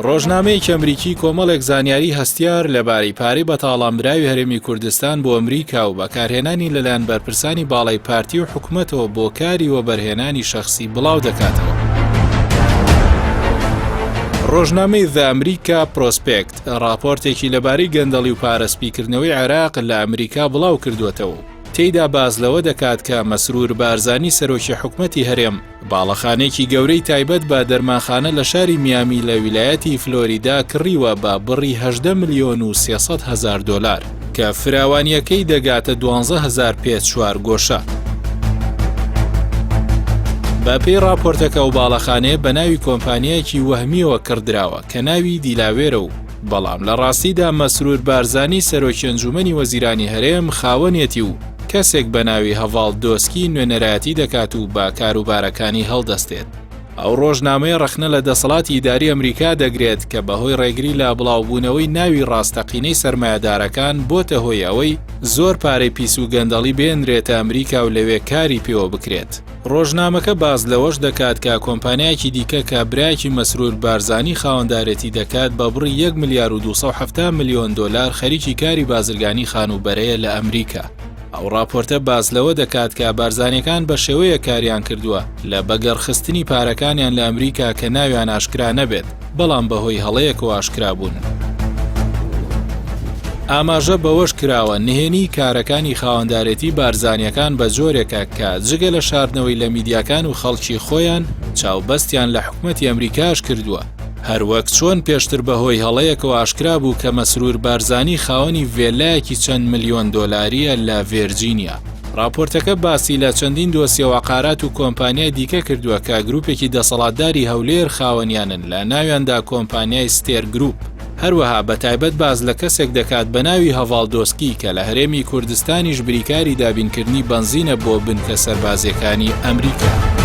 ڕۆژنامەیەکی ئەمریکی کۆمەڵێک زانیاری هەستیار لەبارەی پارەی بەتاڵانبراوی هەرێمی کوردستان بۆ ئەمریکا و بەکارهێنانی لەلایەن بەرپرسانی باڵای پارتی و حکوومەتەوە بۆ کاری وەبەرهێنانی شەخسی بڵاو دەکاتەوە. ڕۆژنامەی The America Prospect راپۆرتێکی لەبارەی گەندەڵی و پارەسپیکردنەوەی عێراق لە ئەمریکا بڵاو کردووەتەوە. تێیدا باز لەوە دەکات کە مەسرور بارزانی سەرۆکی حکوومەتی هەرێم باڵەخانێکی گەورەی تایبەت بە دەرمانخانە لە شاری میامی لە ویلایەتی فلۆریدا کڕیوە بە بڕی 18 ملیۆن و 300 هزار دۆلار کە فراوانیەکەی دەگاتە 12,000 پێچوار گۆشە. بە پێی راپۆرتەکە و باڵەخانەیە بە ناوی کۆمپانیایەکی وەهمیەوە کڕدراوە کە ناوی دیلاوێرە و بەڵام لە ڕاستیدا مەسرور بارزانی سەرۆکی ئەنجومەنی وەزیرانی هەرێم خاوەنێتی و کەسێک بە ناوی هەڤاڵ دۆسکی نوێنەرایەتی دەکات و با کاروبارەکانی هەڵدەستێت. ئەو ڕۆژنامەی ڕەخنە لە دەسەڵاتی ئیداری ئەمریکا دەگرێت کە بەهۆی ڕێگری لە بڵاوبوونەوەی ناوی ڕاستەقینەی سەرمایەدارەکان بۆتە هۆی ئەوەی زۆر پارەی پیس و گەندەڵی بێنرێتە ئەمریکا و لەوێ کاری پێوە بکرێت. ڕۆژنامەکە باز لەوەش دەکات کە کۆمپانیایەکی دیکە کە برایەکی مەسرور بارزانی خاوەندارەتی دەکات بە بڕی 1 ملیار و 270 ملیۆن دۆلار خەریکی کاری بازرگانی خانوبەرەیە لە ئەمریکا. ئەو راپۆرتە باز لەوە دەکات کە بارزانەکان بە شێوەیە کاریان کردووە لە بەگەڕخستنی پارەکانیان لە ئەمریکا کە ناویان ئاشکرا نەبێت بەڵام بەهۆی هەڵەیەکەوە ئاشکرا بوون. ئاماژە بەوەش کراوە نهێنی کارەکانی خاوەندارەتی بارزانیەکان بە جۆرێکە کە جگە لە شاردنەوەی لە میدیاکان و خەڵکی خۆیان چاوبەستیان لە حکوومەتی ئەمریکاش کردووە. هەروەک چۆن پێشتر بەهۆی هەڵەیەکەوە ئاشکرا بوو کە مەسرور بارزانی خاوەنی ڤێلایەکی چەند ملیۆن دۆلاریە لە ڤێرجینیا. راپۆرتەکە باسی لە چەندین دۆسیە وەقارات و کۆمپانیای دیکە کردووە کە گروپێکی دەسەڵاتداری هەولێر خاوەنیانن لە ناویاندا کۆمپانیای ستێر گروپ. هەروەها بە تایبەت باز لە کەسێک دەکات بە ناوی هەڤاڵ دۆسکی کە لە هەرێمی کوردستانیش بریکاری دابینکردنی بەنزینە بۆ بنکە سەربازیەکانی ئەمریکا.